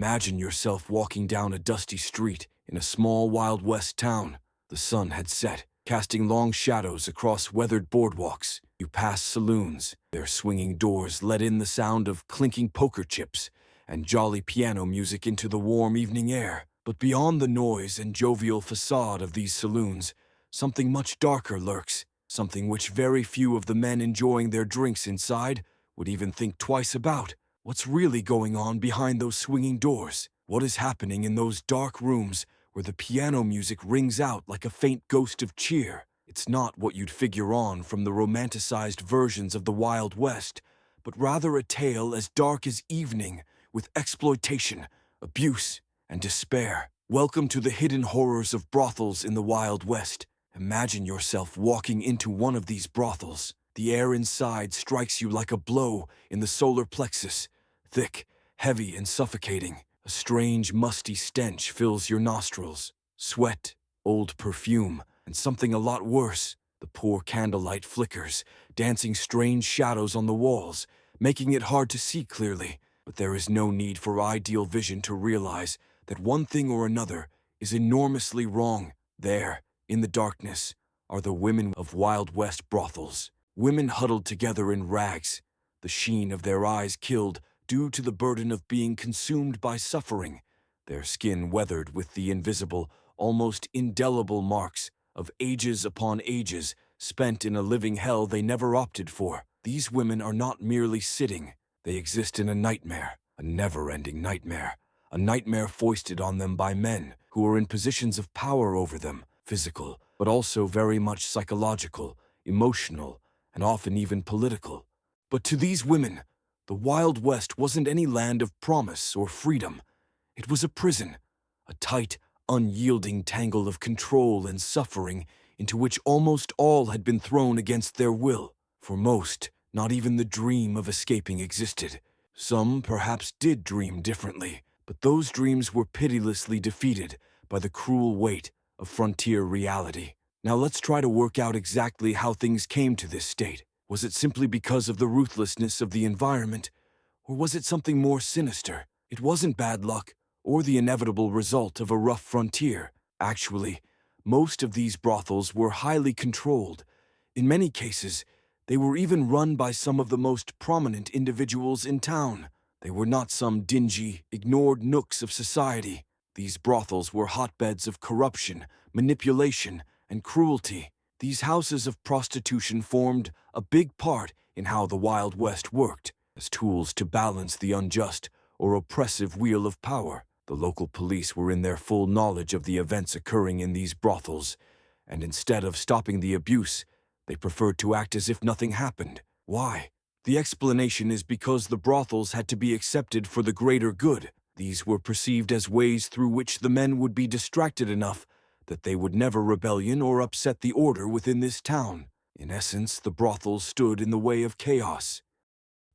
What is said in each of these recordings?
Imagine yourself walking down a dusty street in a small Wild West town. The sun had set, casting long shadows across weathered boardwalks. You pass saloons. Their swinging doors let in the sound of clinking poker chips and jolly piano music into the warm evening air. But beyond the noise and jovial facade of these saloons, something much darker lurks, something which very few of the men enjoying their drinks inside would even think twice about. What's really going on behind those swinging doors? What is happening in those dark rooms where the piano music rings out like a faint ghost of cheer? It's not what you'd figure on from the romanticized versions of the Wild West, but rather a tale as dark as evening, with exploitation, abuse, and despair. Welcome to the hidden horrors of brothels in the Wild West. Imagine yourself walking into one of these brothels. The air inside strikes you like a blow in the solar plexus, thick, heavy, and suffocating. A strange, musty stench fills your nostrils. Sweat, old perfume, and something a lot worse. The poor candlelight flickers, dancing strange shadows on the walls, making it hard to see clearly. But there is no need for ideal vision to realize that one thing or another is enormously wrong. There, in the darkness, are the women of Wild West brothels. Women huddled together in rags, the sheen of their eyes killed due to the burden of being consumed by suffering, their skin weathered with the invisible, almost indelible marks of ages upon ages spent in a living hell they never opted for. These women are not merely sitting, they exist in a nightmare, a never-ending nightmare, a nightmare foisted on them by men who are in positions of power over them, physical, but also very much psychological, emotional, and often even political. But to these women, the Wild West wasn't any land of promise or freedom. It was a prison, a tight, unyielding tangle of control and suffering into which almost all had been thrown against their will. For most, not even the dream of escaping existed. Some perhaps did dream differently, but those dreams were pitilessly defeated by the cruel weight of frontier reality. Now let's try to work out exactly how things came to this state. Was it simply because of the ruthlessness of the environment, or was it something more sinister? It wasn't bad luck, or the inevitable result of a rough frontier. Actually, most of these brothels were highly controlled. In many cases, they were even run by some of the most prominent individuals in town. They were not some dingy, ignored nooks of society. These brothels were hotbeds of corruption, manipulation, and cruelty. These houses of prostitution formed a big part in how the Wild West worked, as tools to balance the unjust or oppressive wheel of power. The local police were in their full knowledge of the events occurring in these brothels, and instead of stopping the abuse, they preferred to act as if nothing happened. Why? The explanation is because the brothels had to be accepted for the greater good. These were perceived as ways through which the men would be distracted enough that they would never rebellion or upset the order within this town. In essence, the brothels stood in the way of chaos.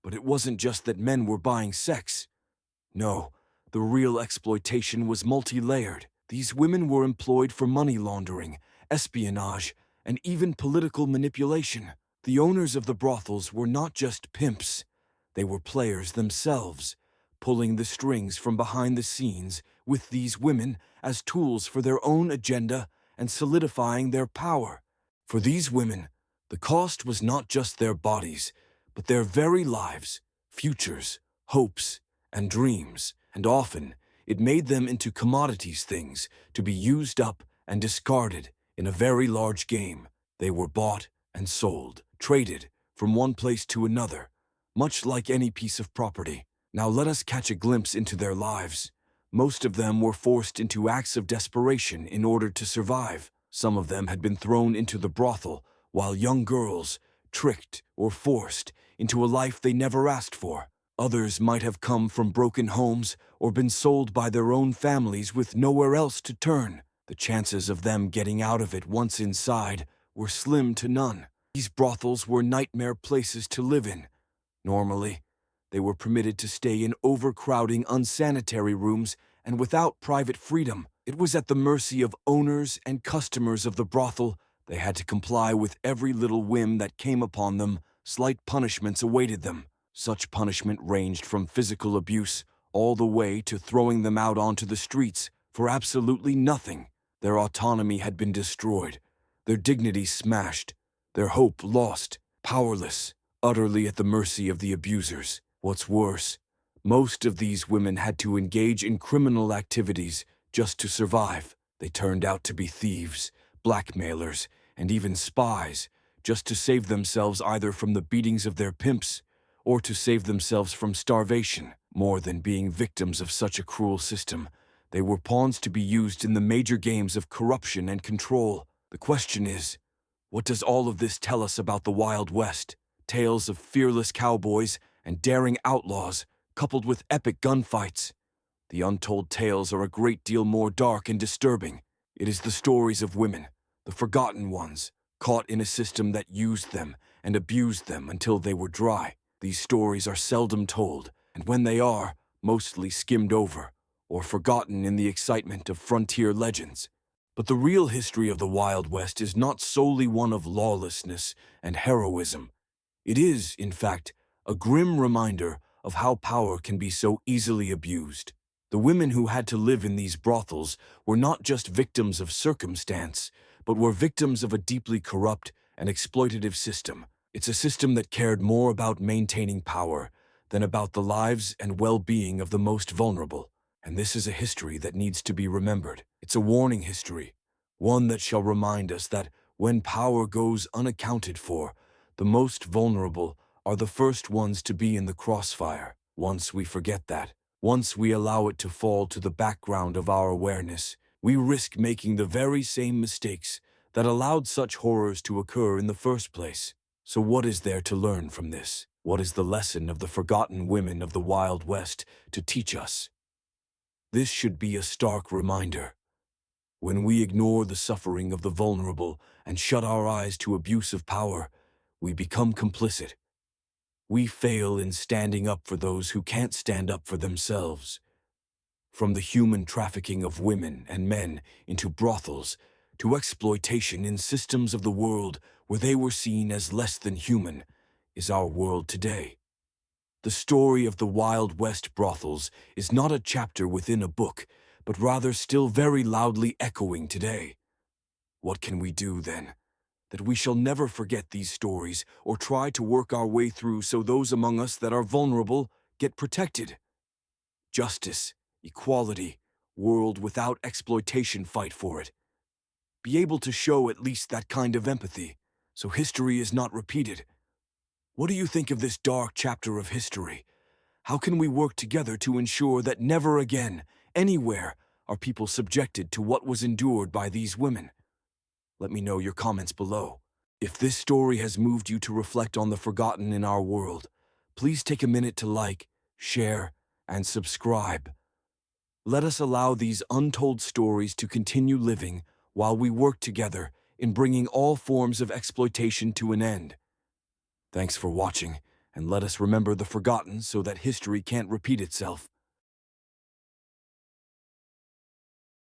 But it wasn't just that men were buying sex. No, the real exploitation was multi-layered. These women were employed for money laundering, espionage, and even political manipulation. The owners of the brothels were not just pimps. They were players themselves, pulling the strings from behind the scenes with these women as tools for their own agenda and solidifying their power. For these women, the cost was not just their bodies, but their very lives, futures, hopes, and dreams. And often, it made them into commodities, things to be used up and discarded in a very large game. They were bought and sold, traded from one place to another, much like any piece of property. Now let us catch a glimpse into their lives. Most of them were forced into acts of desperation in order to survive. Some of them had been thrown into the brothel, while young girls, tricked or forced into a life they never asked for. Others might have come from broken homes or been sold by their own families with nowhere else to turn. The chances of them getting out of it once inside were slim to none. These brothels were nightmare places to live in. Normally, they were permitted to stay in overcrowding, unsanitary rooms and without private freedom. It was at the mercy of owners and customers of the brothel. They had to comply with every little whim that came upon them. Slight punishments awaited them. Such punishment ranged from physical abuse all the way to throwing them out onto the streets for absolutely nothing. Their autonomy had been destroyed, their dignity smashed, their hope lost, powerless, utterly at the mercy of the abusers. What's worse, most of these women had to engage in criminal activities just to survive. They turned out to be thieves, blackmailers, and even spies, just to save themselves either from the beatings of their pimps or to save themselves from starvation. More than being victims of such a cruel system, they were pawns to be used in the major games of corruption and control. The question is, what does all of this tell us about the Wild West? Tales of fearless cowboys and daring outlaws, coupled with epic gunfights. The untold tales are a great deal more dark and disturbing. It is the stories of women, the forgotten ones, caught in a system that used them and abused them until they were dry. These stories are seldom told, and when they are, mostly skimmed over or forgotten in the excitement of frontier legends. But the real history of the Wild West is not solely one of lawlessness and heroism. It is, in fact, a grim reminder of how power can be so easily abused. The women who had to live in these brothels were not just victims of circumstance, but were victims of a deeply corrupt and exploitative system. It's a system that cared more about maintaining power than about the lives and well-being of the most vulnerable. And this is a history that needs to be remembered. It's a warning history, one that shall remind us that when power goes unaccounted for, the most vulnerable are the first ones to be in the crossfire. Once we forget that, once we allow it to fall to the background of our awareness, we risk making the very same mistakes that allowed such horrors to occur in the first place. So what is there to learn from this? What is the lesson of the forgotten women of the Wild West to teach us? This should be a stark reminder. When we ignore the suffering of the vulnerable and shut our eyes to abuse of power, we become complicit. We fail in standing up for those who can't stand up for themselves. From the human trafficking of women and men into brothels, to exploitation in systems of the world where they were seen as less than human, is our world today. The story of the Wild West brothels is not a chapter within a book, but rather still very loudly echoing today. What can we do, then, that we shall never forget these stories or try to work our way through so those among us that are vulnerable get protected? Justice, equality, world without exploitation, fight for it. Be able to show at least that kind of empathy, so history is not repeated. What do you think of this dark chapter of history? How can we work together to ensure that never again, anywhere, are people subjected to what was endured by these women? Let me know your comments below. If this story has moved you to reflect on the forgotten in our world, please take a minute to like, share, and subscribe. Let us allow these untold stories to continue living while we work together in bringing all forms of exploitation to an end. Thanks for watching, and let us remember the forgotten so that history can't repeat itself.